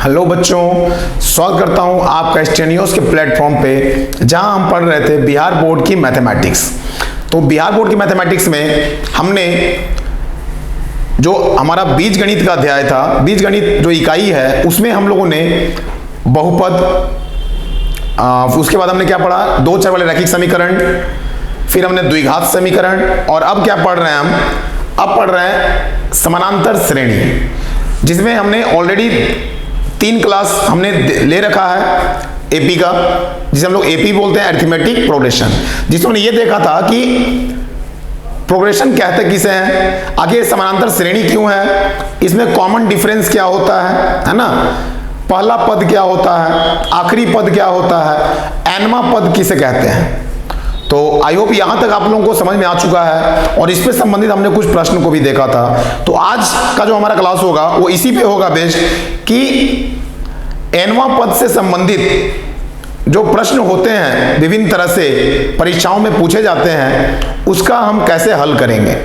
Hello बच्चों, स्वागत करता हूं आपका स्टेनियोस के प्लेटफॉर्म पे, जहां हम पढ़ रहे थे बिहार बोर्ड की मैथमेटिक्स। तो बिहार बोर्ड की मैथमेटिक्स में हमने जो हमारा बीजगणित का अध्याय था, बीजगणित जो इकाई है उसमें हम लोगों ने बहुपद, उसके बाद हमने क्या पढ़ा, दो चर वाले रैखिक समीकरण, फिर हमने द्विघात समीकरण, और अब क्या पढ़ रहे हैं हम, अब पढ़ रहे हैं समानांतर श्रेणी, जिसमें हमने ऑलरेडी 3 क्लास हमने ले रखा है एपी का, जिसे हम लोग एपी बोलते हैं, अरिथमेटिक प्रोग्रेशन, जिसमें हमने ये देखा था कि प्रोग्रेशन कहते किसे हैं, आगे समानांतर श्रेणी क्यों है, इसमें कॉमन डिफरेंस क्या होता है ना, पहला पद क्या होता है, आखिरी पद क्या होता है, एनवा पद किसे कहते हैं। तो आई होप यहां तक आप लोगों को समझ में आ चुका है, और इस पे संबंधित हमने कुछ प्रश्न को भी देखा था। तो आज का जो हमारा क्लास होगा वो इसी पे होगा बेस्ड, कि एनवा पद से संबंधित जो प्रश्न होते हैं विभिन्न तरह से परीक्षाओं में पूछे जाते हैं, उसका हम कैसे हल करेंगे।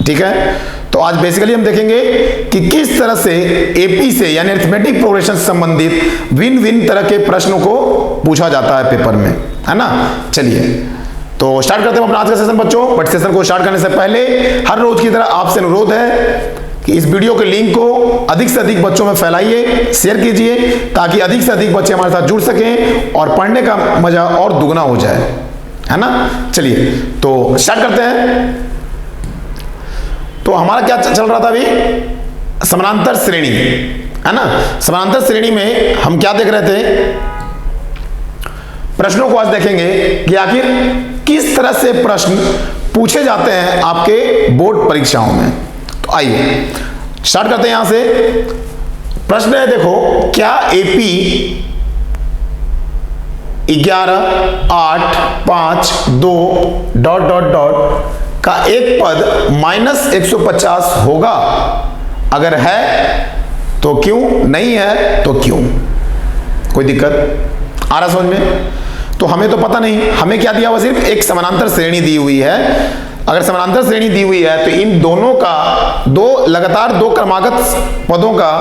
ठीक है, तो आज बेसिकली हम देखेंगे कि किस तरह से एपी से यानी अरिथमेटिक प्रोग्रेशन से संबंधित भिन्न भिन्न तरह के प्रश्नों को पूछा जाता है पेपर में, है ना। चलिए तो स्टार्ट करते हैं अपना आज का सेशन बच्चों। बट सेशन को स्टार्ट करने से पहले हर रोज की तरह आपसे अनुरोध है कि इस वीडियो के लिंक को अधिक से अधिक बच्चों में फैलाइए, शेयर कीजिए, ताकि अधिक से अधिक बच्चे हमारे साथ जुड़ सकें और पढ़ने का मजा और दुगना हो जाए, है ना। चलिए तो स्टार्ट करते हैं। तो हमारा क्या चल रहा था अभी, समानांतर श्रेणी, है ना। समानांतर श्रेणी में हम क्या देख रहे थे, प्रश्नों को आज देखेंगे कि आखिर किस तरह से प्रश्न पूछे जाते हैं आपके बोर्ड परीक्षाओं में। तो आइए स्टार्ट करते हैं यहां से। प्रश्न है, देखो, क्या एपी 11, 8, 5, 2 ... का एक पद -150 होगा? अगर है तो क्यों, नहीं है तो क्यों? कोई दिक्कत आ रहा समझ में? तो हमें तो पता नहीं, हमें क्या दिया हुआ, सिर्फ एक समानांतर श्रेणी दी हुई है। अगर समानांतर श्रेणी दी हुई है तो इन दोनों का लगातार दो क्रमागत पदों का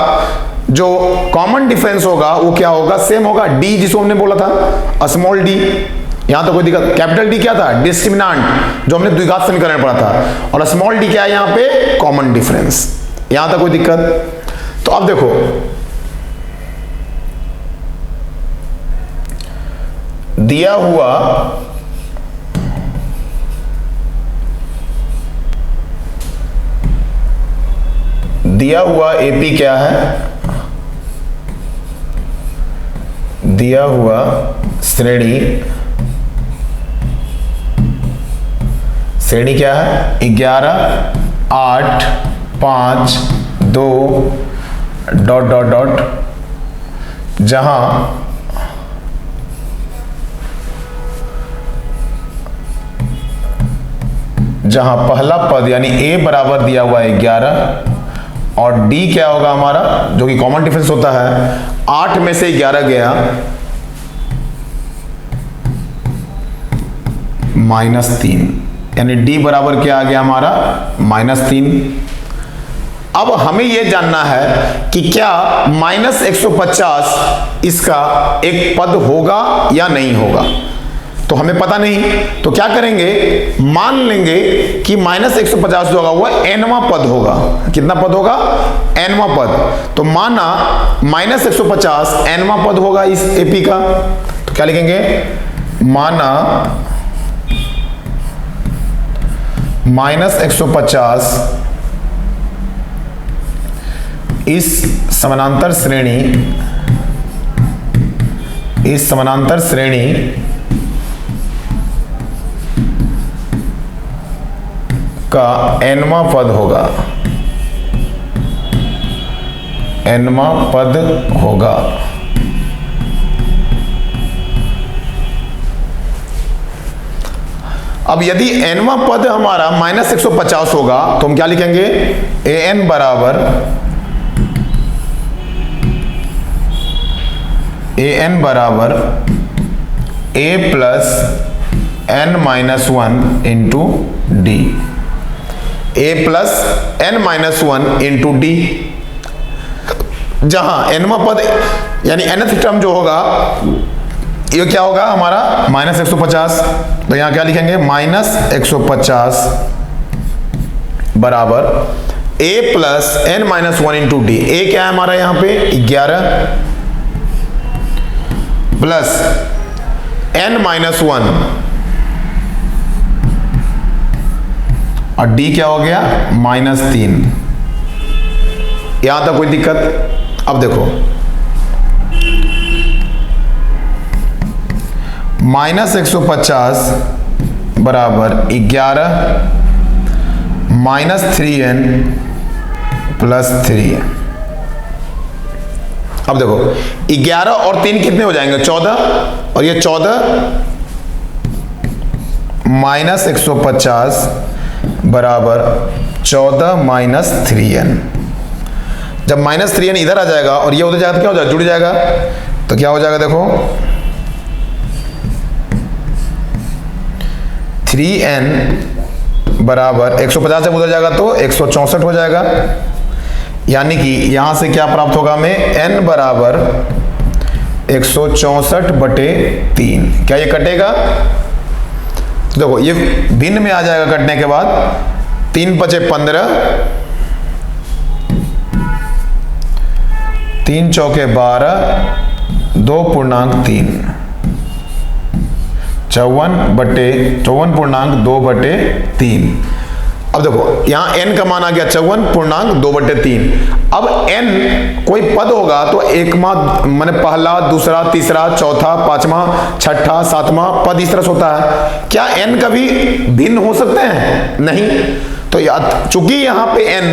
जो कॉमन डिफरेंस होगा वो क्या होगा, सेम होगा, डी, जिसको हमने बोला था स्मॉल डी। यहां तो कोई दिक्कत, कैपिटल डी क्या था, डिस्क्रिमिनेंट, जो हमने द्विघात समीकरण पढ़ा था, और स्मॉल डी क्या है यहां पे, कॉमन डिफरेंस। यहां तक कोई दिक्कत? तो अब देखो, दिया हुआ एपी क्या है, दिया हुआ श्रेणी क्या है, 11, 8, 5, 2 ... जहां पहला पद यानी ए बराबर दिया हुआ है 11, और डी क्या होगा हमारा, जो कि कॉमन डिफरेंस होता है, 8 में से 11 गया -3, यानी डी बराबर क्या आ गया हमारा, -3। अब हमें यह जानना है कि क्या -150 इसका एक पद होगा या नहीं होगा। तो हमें पता नहीं, तो क्या करेंगे, मान लेंगे कि -150 जो होगा वो एनवा पद होगा। कितना पद होगा, एनवा पद। तो माना -150 एनवा पद होगा इस एपी का, तो क्या लिखेंगे, माना -150 इस समानांतर श्रेणी का एनवा पद होगा, एनवा पद होगा। अब यदि एनवा पद हमारा -150 होगा तो हम क्या लिखेंगे, an बराबर a plus n-1 into D, a plus n-1 into D. जहां nवा पद यानी nth टर्म जो होगा ये क्या होगा हमारा -150। तो यहां क्या लिखेंगे -150 बराबर a plus n minus 1 into D. A क्या है हमारा यहां पे 11 प्लस n माइनस 1 और डी क्या हो गया -3। यहां तक कोई दिक्कत? अब देखो -150 बराबर 11 -3n प्लस 3n। अब देखो 11 और 3 कितने हो जाएंगे 14 और ये 14 -150 बराबर 14 -3n। जब -3n इधर आ जाएगा और ये उधर जाएगा तो क्या हो जाएगा जुड़ जाएगा। तो क्या हो जाएगा देखो 3n बराबर 150 से उधर जाएगा तो 164 हो जाएगा। यानी कि यहां से क्या प्राप्त होगा हमें n बराबर 164/3। क्या ये कटेगा? तो देखो ये भिन्न में आ जाएगा कटने के बाद 3 × 5 = 15, 3 × 4 = 12, 2.3 54/2/3। अब देखो यहां n का मान आ गया 54.2/3। अब n कोई पद होगा तो एक माने पहला, दूसरा, तीसरा, चौथा, पांचवा, छठा, सातवां पद इस तरह से होता है। क्या n कभी भिन्न हो सकते हैं? नहीं। तो चूंकि यहां पे n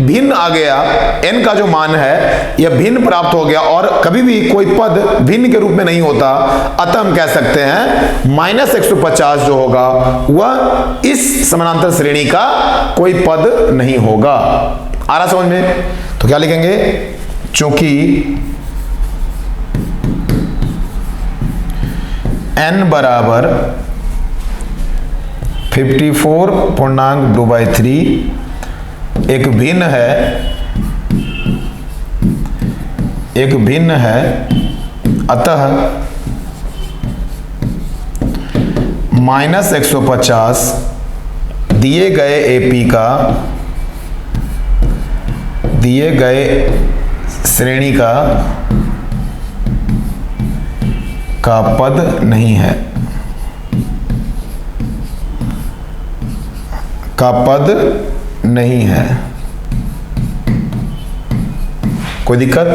भिन्न आ गया, n का जो मान है यह भिन्न प्राप्त हो गया और कभी भी कोई पद भिन्न के रूप में नहीं होता, अतः हम कह सकते हैं -150 जो होगा वह इस समानांतर श्रेणी का कोई पद नहीं होगा। आ रहा समझ में? तो क्या लिखेंगे? चूंकि n बराबर 54.2/3 एक भिन्न है, अतः -150 दिए गए श्रेणी का पद नहीं है, कोई दिक्कत?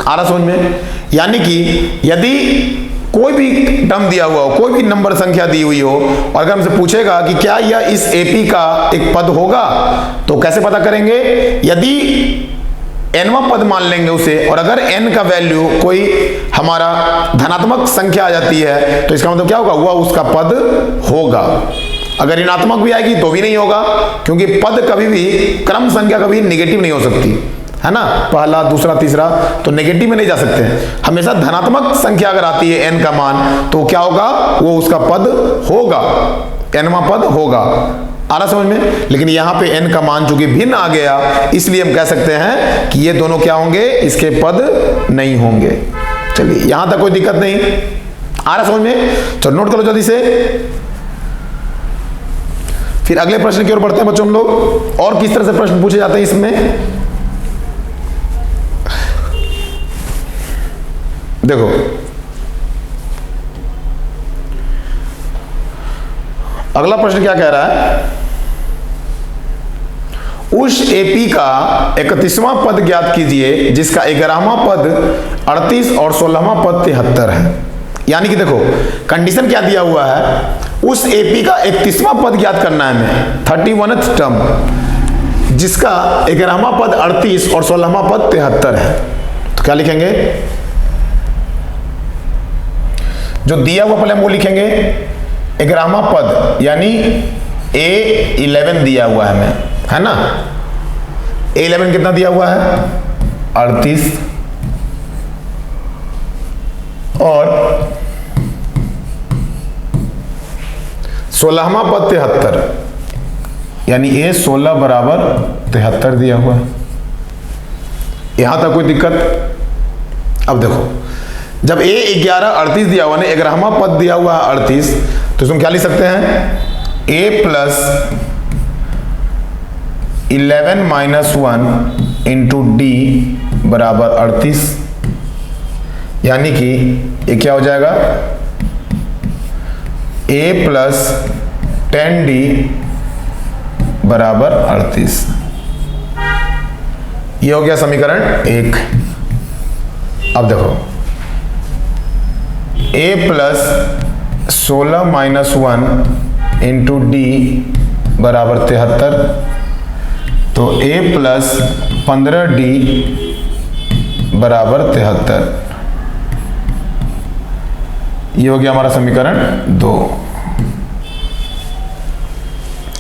आ रहा समझ में? यानी कि यदि कोई भी टर्म दिया हुआ हो, कोई भी नंबर संख्या दी हुई हो और अगर हमसे पूछेगा कि क्या यह इस एपी का एक पद होगा, तो कैसे पता करेंगे? यदि nवा पद मान लेंगे उसे और अगर n का वैल्यू कोई हमारा धनात्मक संख्या आ जाती है तो इसका मतलब क्या होगा? वह उसका पद होगा। अगर ऋणात्मक भी आएगी तो भी नहीं होगा, क्योंकि पद कभी भी क्रम संख्या कभी नेगेटिव नहीं हो सकती है ना। पहला, दूसरा, तीसरा तो नेगेटिव में नहीं जा सकते। हमेशा धनात्मक संख्या अगर आती है n का मान तो क्या होगा? वो उसका पद होगा, nवा पद होगा। आ रहा समझ में? लेकिन यहां पे n का मान चूंकि भिन्न आ गया इसलिए हम कह सकते हैं कि ये दोनों क्या होंगे? इसके पद नहीं होंगे। चलिए यहां तक कोई दिक्कत नहीं। आ रहा समझ में? चलो नोट करो जल्दी से, फिर अगले प्रश्न की ओर बढ़ते हैं बच्चों हम लोग। और किस तरह से प्रश्न पूछे जाते हैं इसमें देखो। अगला प्रश्न क्या कह रहा है? उस एपी का 31वां पद ज्ञात कीजिए जिसका 11वां पद 38 और 16वां पद 73 है। यानी कि देखो कंडीशन क्या दिया हुआ है? उस एपी का 31वां पद ज्ञात करना है हमें, 31th टर्म, जिसका 11वां पद 38 और 16वां पद 73 है। तो क्या लिखेंगे? जो दिया हुआ पहले हम वो लिखेंगे 11वां पद, यानी A11 दिया हुआ है हमें, है ना। A11 कितना दिया हुआ है? 38 और 16वां पद 73, यानी A16 बराबर 73 दिया हुआ है। यहां तक कोई दिक्कत? अब देखो, जब a 11 38 दिया हुआ है, 11वां पद दिया हुआ है 38, तो इसमें क्या लिख सकते हैं? a plus 11 minus 1 into D बराबर 38, यानी कि ये क्या हो जाएगा? a प्लस 10d बराबर 38। ये हो गया समीकरण 1। अब देखो, a plus 16 minus 1 into D बराबर 73, तो a प्लस 15d बराबर 73। ये हो गया हमारा समीकरण 2।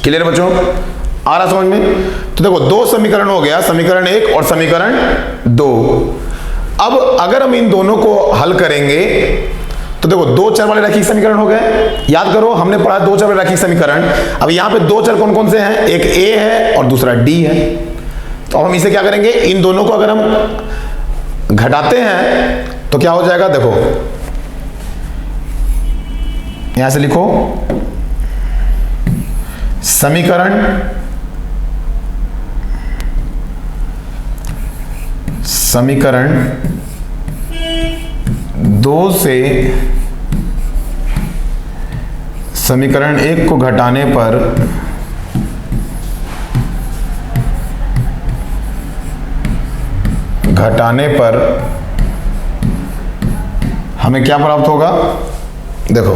क्लियर बच्चों? आ रहा समझ में? तो देखो, दो समीकरण हो गया, समीकरण 1 और समीकरण 2। अब अगर हम इन दोनों को हल करेंगे तो देखो, दो चर वाले रैखिक समीकरण हो गए। याद करो, हमने पढ़ा दो चर वाले रैखिक समीकरण। अब यहां पे दो चर कौन कौन से हैं? एक a है और दूसरा d है। तो अब हम इसे क्या करेंगे? इन दोनों को अगर हम घटाते हैं तो क्या हो जाएगा? देखो, यहां से लिखो, समीकरण 2 से समीकरण 1 को घटाने पर हमें क्या प्राप्त होगा? देखो,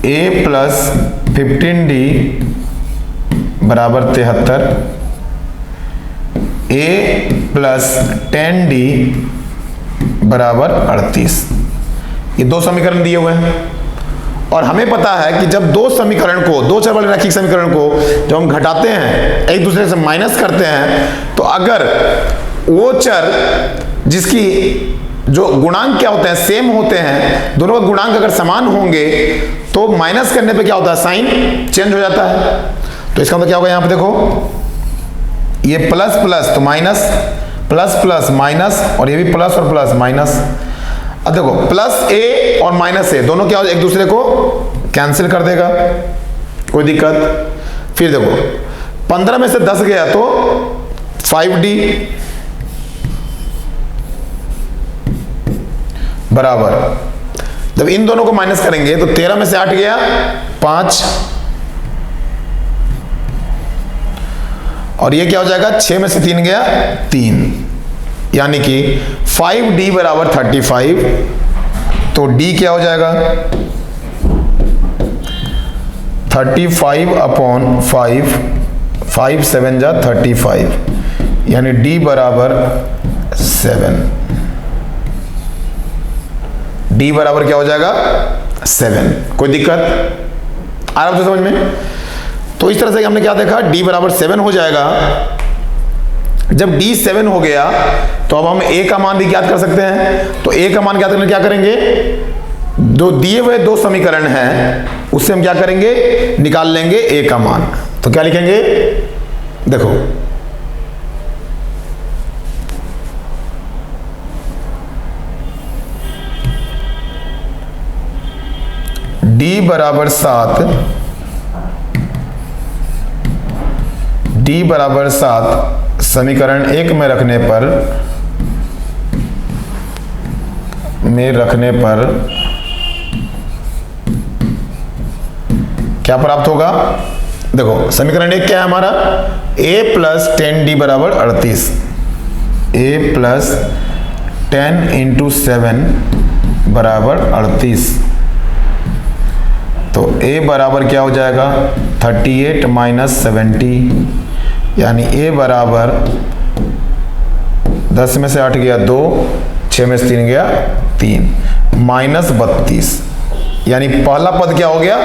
a प्लस 15d बराबर 73, a प्लस 10d बराबर 38। ये दो समीकरण दिए हुए हैं और हमें पता है कि जब दो समीकरण को, दो चर वाले रैखिक समीकरण को जब हम घटाते हैं, एक दूसरे से माइनस करते हैं, तो अगर वो चर जिसकी जो गुणांक क्या होते हैं? सेम होते हैं। दोनों का गुणांक अगर समान होंगे तो माइनस करने पे क्या होता है? साइन चेंज हो जाता है। तो इसका मतलब क्या होगा? यहां पे देखो, ये प्लस प्लस तो माइनस, प्लस प्लस माइनस, और ये भी प्लस और प्लस माइनस। अब देखो, प्लस a और माइनस a दोनों क्या हो, एक दूसरे को कैंसिल कर देगा, कोई दिक्कत? फिर देखो, 15 में से 10 गया तो 5d बराबर, जब इन दोनों को माइनस करेंगे तो 13 में से 8 गया 5, और ये क्या हो जाएगा? 6 में से 3 गया 3, यानी कि 5d बराबर 35। तो d क्या हो जाएगा? 35 अपॉन 5, 5 7 जा 35, यानी d बराबर 7। d बराबर क्या हो जाएगा? 7। कोई दिक्कत? आ रहा है समझ में? तो इस तरह से हमने क्या देखा? d बराबर 7 हो जाएगा। जब d 7 हो गया तो अब हम a का मान भी ज्ञात कर सकते हैं। तो a का मान ज्ञात करने क्या करेंगे? जो दिए हुए दो समीकरण हैं उससे हम क्या करेंगे? निकाल लेंगे a का मान। तो क्या लिखेंगे? देखो, d बराबर 7, d बराबर 7 समीकरण 1 में रखने पर क्या प्राप्त होगा? देखो, समीकरण 1 क्या है हमारा? a प्लस 10d बराबर 38, a प्लस 10 इंटू 7 बराबर 38। तो a बराबर क्या हो जाएगा? 38 माइनस 70, यानी a बराबर 10 में से 8 गया 2, 6 में से 3 गया 3, माइनस 32, यानी पहला पद क्या हो गया?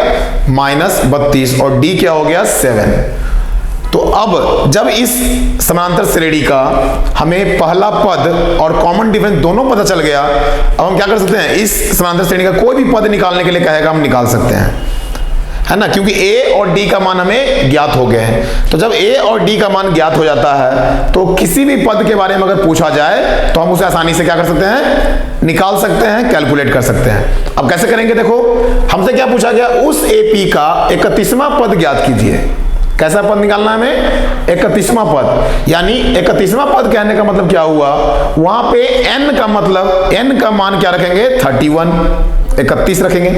माइनस 32, और d क्या हो गया? 7। तो अब जब इस समानांतर श्रेणी का हमें पहला पद और कॉमन डिफरेंस दोनों पता चल गया, अब हम क्या कर सकते हैं? इस समानांतर श्रेणी का कोई भी पद निकालने के लिए कहेगा, हम निकाल सकते हैं। है ना, क्योंकि a और d का मान हमें ज्ञात हो गए हैं। तो जब a और d का मान ज्ञात हो जाता है तो किसी भी पद के बारे में अगर पूछा जाए तो हम उसे आसानी से क्या कर सकते हैं, निकाल सकते हैं, कैलकुलेट कर सकते हैं। अब कैसे करेंगे, देखो हमसे क्या पूछा गया, उस AP का 31वां पद ज्ञात कीजिए। कैसा पद निकालना है हमें, 31वां पद। यानी 31वां पद कहने का मतलब क्या हुआ, वहां पे n का मतलब, n का मान क्या रखेंगे, 31 रखेंगे।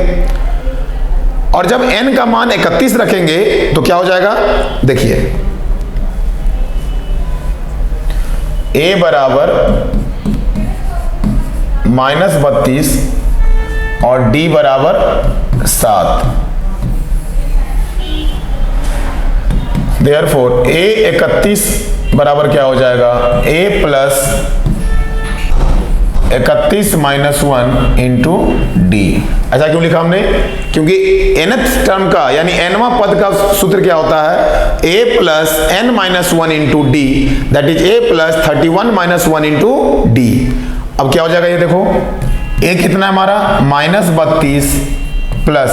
और जब n का मान 31 रखेंगे तो क्या हो जाएगा, देखिए a बराबर -32 और d बराबर 7। देयरफॉर a 31 बराबर क्या हो जाएगा, a प्लस 31 - 1 इंटू डी। ऐसा क्यों लिखा हमने, क्योंकि nth टर्म का यानी nवां पद का सूत्र क्या होता है, a plus n - 1 into D, that is a plus 31 - 1 into D. अब क्या हो जाएगा, ये देखो a कितना है हमारा, -32 प्लस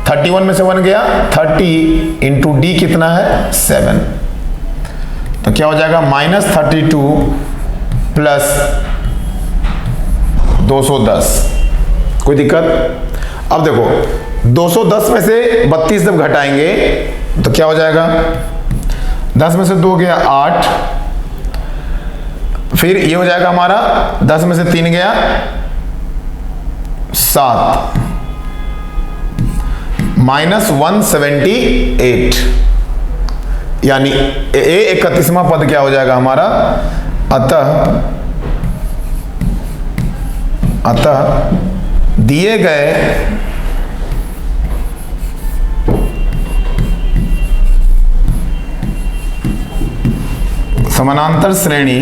31 में से 1 गया 30 इंटू डी कितना है, 7। तो क्या हो जाएगा, -32 प्लस 210। कोई दिक्कत। अब देखो 210 में से 32 जब घटाएंगे तो क्या हो जाएगा, 10 में से 2 गया 8, फिर ये हो जाएगा हमारा 10 में से 3 गया 7, -178। यानी a 31वां पद क्या हो जाएगा हमारा, अतः दिए गए समानांतर श्रेणी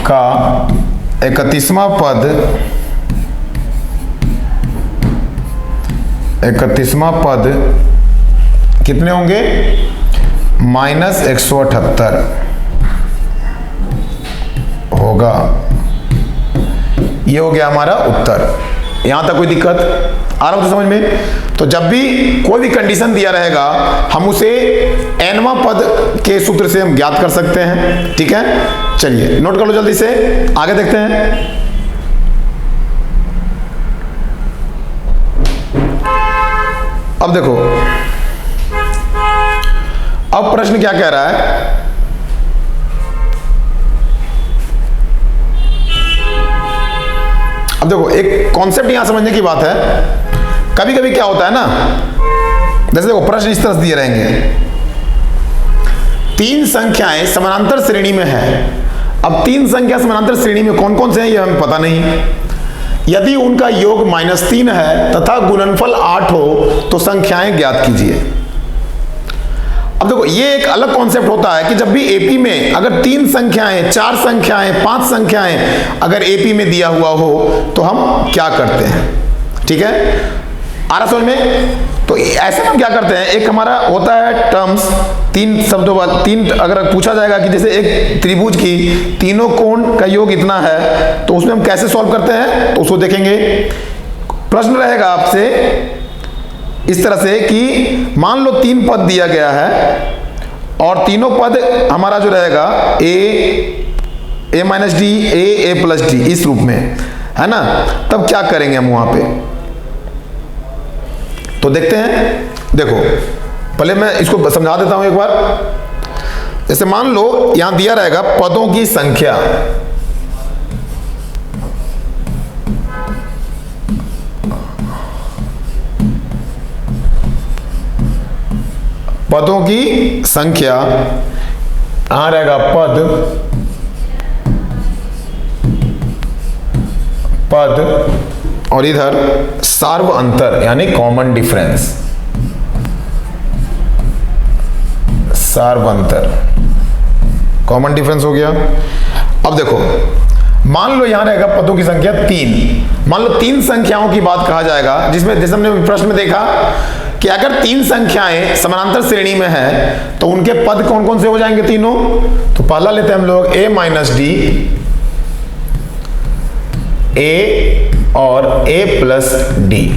का 31वां पद कितने होंगे, -178 होगा। ये हो गया हमारा उत्तर। यहां तक कोई दिक्कत आ रहा हो तो समझ में। तो जब भी कोई भी कंडीशन दिया रहेगा हम उसे nवां पद के सूत्र से हम ज्ञात कर सकते हैं, ठीक है। चलिए नोट कर लो जल्दी से, आगे देखते हैं। अब देखो, अब प्रश्न क्या कह रहा है, अब देखो एक कॉन्सेप्ट यहां समझने की बात है। कभी कभी क्या होता है ना, जैसे देखो प्रश्न इस तरह से दिए रहेंगे, 3 संख्याएं समानांतर श्रेणी में है। अब 3 संख्या समानांतर श्रेणी में कौन कौन से हैं ये हमें पता नहीं। यदि उनका योग -3 है तथा गुणनफल 8 हो तो संख्याएं ज्ञात कीजिए। अब देखो ये एक अलग कॉन्सेप्ट होता है कि जब भी एपी में अगर 3 संख्याएं, 4 संख्याएं, 5 संख्याएं अगर एपी में दिया हुआ हो तो हम क्या करते हैं, ठीक है। आ रहा समझ में। तो ऐसे हम क्या करते हैं, एक हमारा होता है टर्म्स 3 शब्दों बाद 3, अगर पूछा जाएगा कि जैसे एक त्रिभुज की तीनों कोण का योग इतना है तो उसमें हम कैसे सॉल्व करते हैं तो उसको देखेंगे। प्रश्न रहेगा आपसे इस तरह से कि मान लो 3 पद दिया गया है और तीनों पद हमारा जो रहेगा a minus D, a plus D, इस रूप में है ना। तब क्या करेंगे हम वहां पे, तो देखते हैं। देखो पहले मैं इसको समझा देता हूं एक बार। जैसे मान लो यहां दिया रहेगा पदों की संख्या, पदों की संख्या, यहां रहेगा पद और इधर सार्व अंतर यानी कॉमन डिफरेंस, सार्व अंतर, कॉमन डिफरेंस हो गया। अब देखो मान लो यहां रहेगा पदों की संख्या 3। मान लो 3 संख्याओं की बात कहा जाएगा जिसमें जैसे हमने प्रश्न में देखा कि अगर 3 संख्याएं समानांतर श्रेणी में है तो उनके पद कौन कौन से हो जाएंगे तीनों। तो पहला लेते हैं हम लोग a माइनस डी, a और a प्लस डी।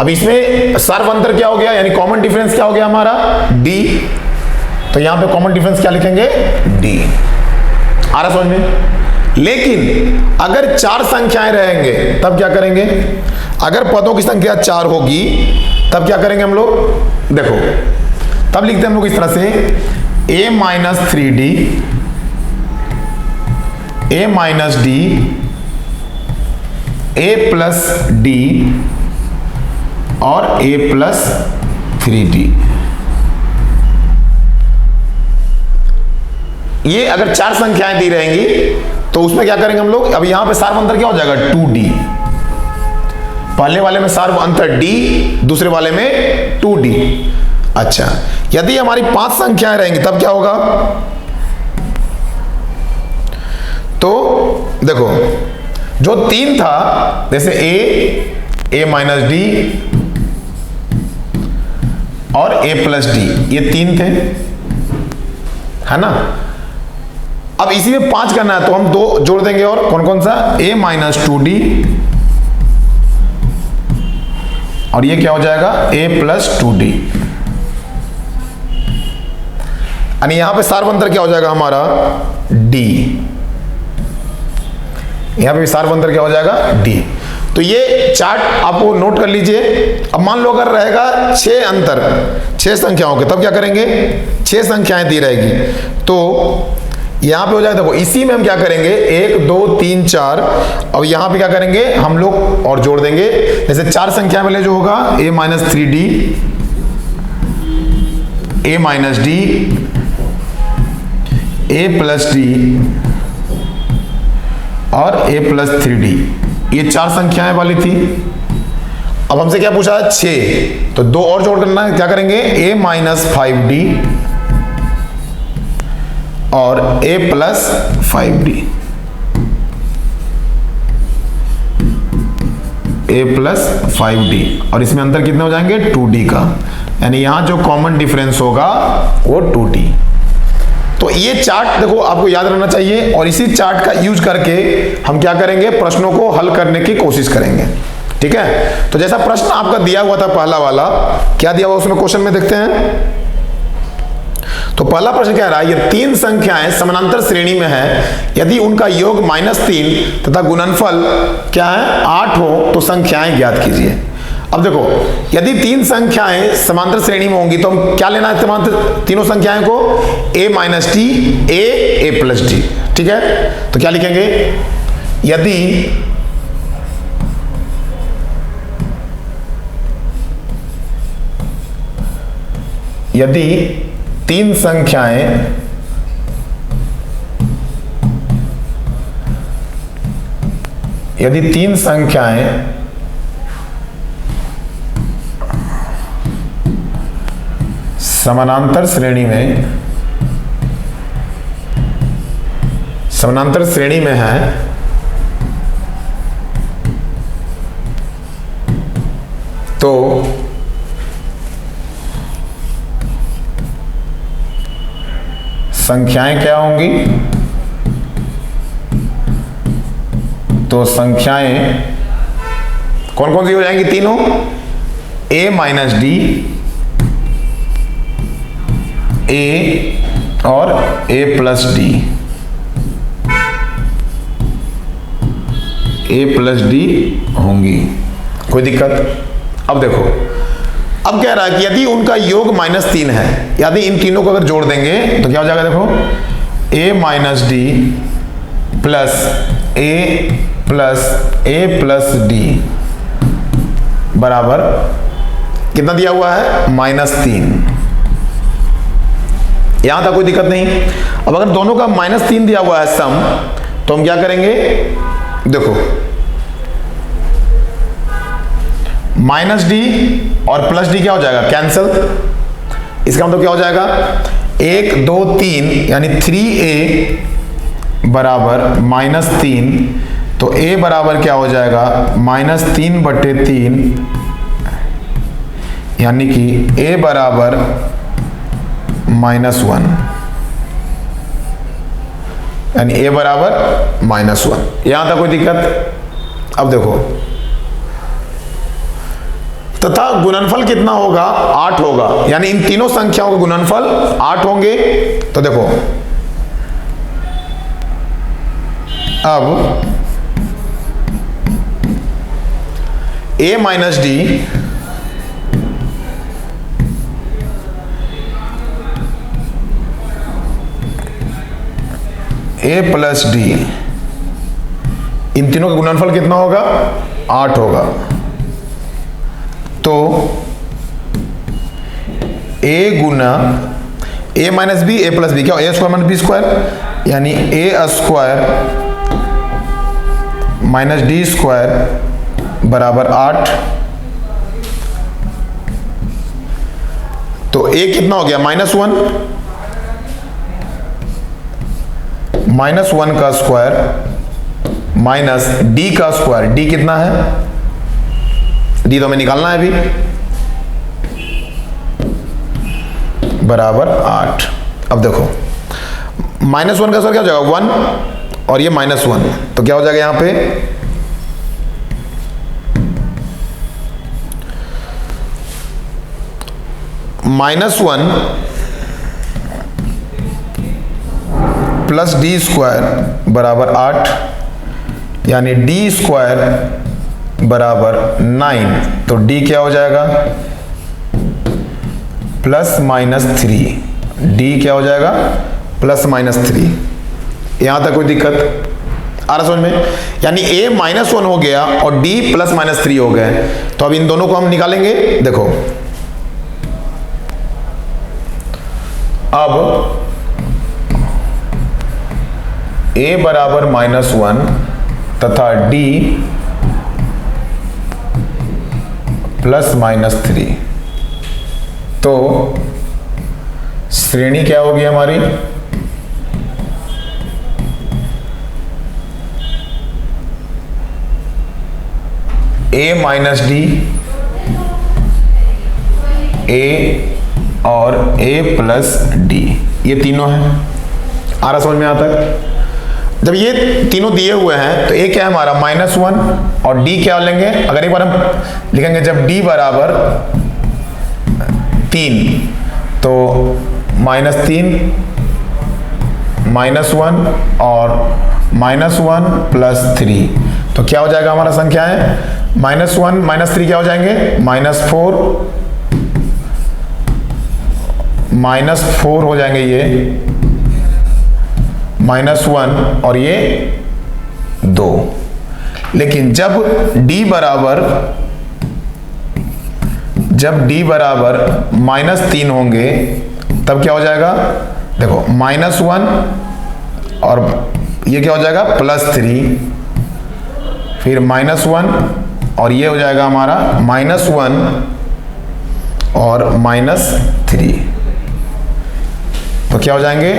अब इसमें सार्व अंतर क्या हो गया, यानी कॉमन डिफरेंस क्या हो गया हमारा, d। तो यहां पे कॉमन डिफरेंस क्या लिखेंगे, d। आ रहा समझ में। लेकिन अगर 4 संख्याएं रहेंगे तब क्या करेंगे, अगर पदों की संख्या 4 होगी तब क्या करेंगे हम लोग, देखो तब लिखते हैं हम लोग इस तरह से a minus 3d, a minus d, a plus d और a प्लस 3d। ये अगर 4 संख्याएं दी रहेंगी तो उसमें क्या करेंगे हम लोग, अब यहां पे सार्व अंतर क्या हो जाएगा, 2d। पहले वाले में सार्व अंतर d, दूसरे वाले में 2d। अच्छा, यदि हमारी 5 संख्याएं रहेंगी तब क्या होगा, तो देखो जो 3 था, जैसे a माइनस d और a प्लस डी, ये 3 थे, है ना। अब इसी में 5 करना है तो हम 2 जोड़ देंगे, और कौन कौन सा, a माइनस 2d और ये क्या हो जाएगा, a प्लस 2d। यानी यहां पे सार्व अंतर क्या हो जाएगा हमारा, d। यहां पे सार्व अंतर क्या हो जाएगा, d। तो ये चार्ट आपको नोट कर लीजिए। अब मान लो अगर रहेगा 6 अंतर 6 संख्याओं के, तब क्या करेंगे, 6 संख्याएं दी रहेगी तो यहां पे हो जाएगा, देखो इसी में हम क्या करेंगे, 1 2 3 4, अब यहां पे क्या करेंगे हम लोग और जोड़ देंगे। जैसे 4 संख्या वाले जो होगा a minus 3d, a minus d, a plus d और a प्लस 3d, ये 4 संख्याएं वाली थी। अब हमसे क्या पूछा है, 6, तो 2 और जोड़ करना है, क्या करेंगे, a माइनस 5d और a plus 5d, a plus 5d, और इसमें अंतर कितने हो जाएंगे, 2d का, यानी यहां जो कॉमन डिफरेंस होगा वो 2d। तो ये चार्ट देखो आपको याद रहना चाहिए, और इसी चार्ट का यूज करके हम क्या करेंगे, प्रश्नों को हल करने की कोशिश करेंगे। ठीक है, तो जैसा प्रश्न आपका दिया हुआ था पहला वाला, क्या दिया हुआ उसमें क्वेश्चन में देखते हैं। तो पहला प्रश्न क्या रहा है, ये 3 संख्याएं समानांतर श्रेणी में है, यदि उनका योग -3 तथा गुणनफल क्या है, 8 हो तो संख्याएं ज्ञात कीजिए। अब देखो यदि 3 संख्याएं समांतर श्रेणी में होंगी तो हम क्या लेना है, समांतर तीनों संख्याएं को, a minus T, a plus D. ठीक है, तो क्या लिखेंगे, यदि 3 संख्याएं समानांतर श्रेणी में है तो संख्याएं क्या होंगी, तो संख्याएं कौन कौन सी हो जाएंगी, तीनों, a माइनस डी, a और a plus D, a plus D होंगी, कोई दिक्कत। अब देखो अब कह रहा है कि यदि उनका योग -3 है, यदि इन तीनों को अगर जोड़ देंगे तो क्या हो जाएगा, देखो a minus D plus a plus D बराबर कितना दिया हुआ है, -3। यहां तक कोई दिक्कत नहीं। अब अगर दोनों का -3 दिया हुआ है सम, तो हम क्या करेंगे, देखो माइनस डी और प्लस डी क्या हो जाएगा, कैंसिल। इसका मतलब क्या हो जाएगा, 1 2 3 यानी 3a बराबर -3, तो a बराबर क्या हो जाएगा, -3/3, यानी कि a बराबर -1, यानी a बराबर -1। यहां तक कोई दिक्कत, अब देखो, तथा गुणनफल कितना होगा, 8 होगा, यानी इन तीनों संख्याओं का गुणनफल 8 होंगे। तो देखो अब a minus D a plus D, इन तीनों का गुणनफल कितना होगा, 8 होगा। तो a गुना a minus B, a plus B, क्या a square minus B square, यानी a square minus D square बराबर 8। तो a कितना हो गया, -1, -1 का स्क्वायर माइनस डी का स्क्वायर, डी कितना है, डी तो हमें निकालना है अभी, बराबर 8। अब देखो -1 का स्क्वायर क्या हो जाएगा, 1, और ये -1, तो क्या हो जाएगा यहां पे, -1 प्लस डी स्क्वायर बराबर 8, यानी डी स्क्वायर बराबर 9। तो डी क्या हो जाएगा, +-3, डी क्या हो जाएगा, +-3। यहां तक कोई दिक्कत आ रहा समझ में, यानी a -1 हो गया और d +-3 हो गए। तो अब इन दोनों को हम निकालेंगे। देखो अब a बराबर -1 तथा d +-3, तो श्रेणी क्या होगी हमारी, a माइनस डी, a और a प्लस डी, ये तीनों हैं। आ रहा समझ में यहाँ तक। जब ये तीनों दिए हुए हैं तो a क्या है हमारा, -1, और d क्या लेंगे, अगर एक बार हम लिखेंगे जब d बराबर 3, तो -3, -1 और -1 +3, तो क्या हो जाएगा हमारा संख्या है, -1 -3 क्या हो जाएंगे, -4 हो जाएंगे ये, -1 और ये 2। लेकिन जब d बराबर -3 होंगे तब क्या हो जाएगा, देखो -1 और ये क्या हो जाएगा, +3, फिर -1 और ये हो जाएगा हमारा -1 और -3, तो क्या हो जाएंगे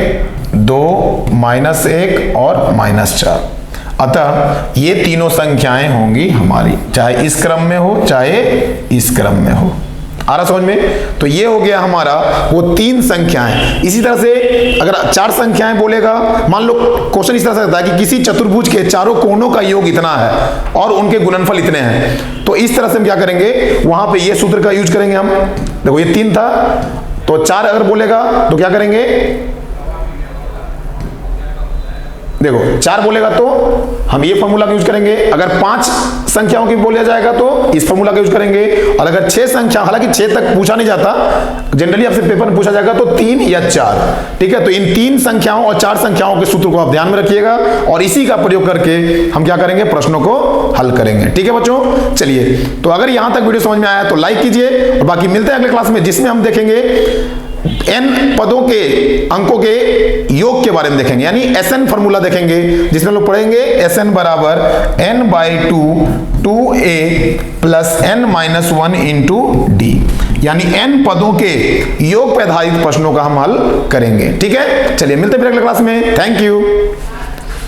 2, -1 और -4। अतः ये तीनों संख्याएं होंगी हमारी, चाहे इस क्रम में हो चाहे इस क्रम में हो। आ रहा समझ में। तो ये हो गया हमारा वो 3 संख्याएं। इसी तरह से अगर 4 संख्याएं बोलेगा, मान लो क्वेश्चन इस तरह से रहता है कि किसी चतुर्भुज के चारों कोणों का योग इतना है और उनके गुणनफल इतने हैं, तो इस तरह से हम क्या करेंगे, वहां पे ये सूत्र का यूज करेंगे हम। देखो ये 3 था, तो 4 अगर बोलेगा तो क्या करेंगे, देखो 4 बोलेगा तो हम ये फॉर्मूला का यूज करेंगे, अगर 5 संख्याओं की बोला जाएगा तो इस फॉर्मूला का यूज करेंगे, और अगर 6 संख्या, हालांकि 6 तक पूछा नहीं जाता, जनरली आपसे पेपर में पूछा जाएगा तो 3 या 4। ठीक है, तो इन 3 संख्याओं और 4 संख्याओं के सूत्र को आप ध्यान में रखिएगा और इसी का प्रयोग करके हम क्या करेंगे, प्रश्नों को हल करेंगे। ठीक है बच्चों, चलिए तो अगर यहां तक वीडियो समझ में आया तो लाइक कीजिए, और बाकी मिलते हैं अगले क्लास में जिसमें हम देखेंगे n पदों के अंकों के योग के बारे में देखेंगे, यानी SN फॉर्मूला देखेंगे, जिसमें लोग पढ़ेंगे SN बराबर n/2 2a plus n-1 into D, यानी n पदों के योग पे आधारित प्रश्नों का हम हल करेंगे। ठीक है, चलिए मिलते हैं फिर अगले क्लास में। Thank you.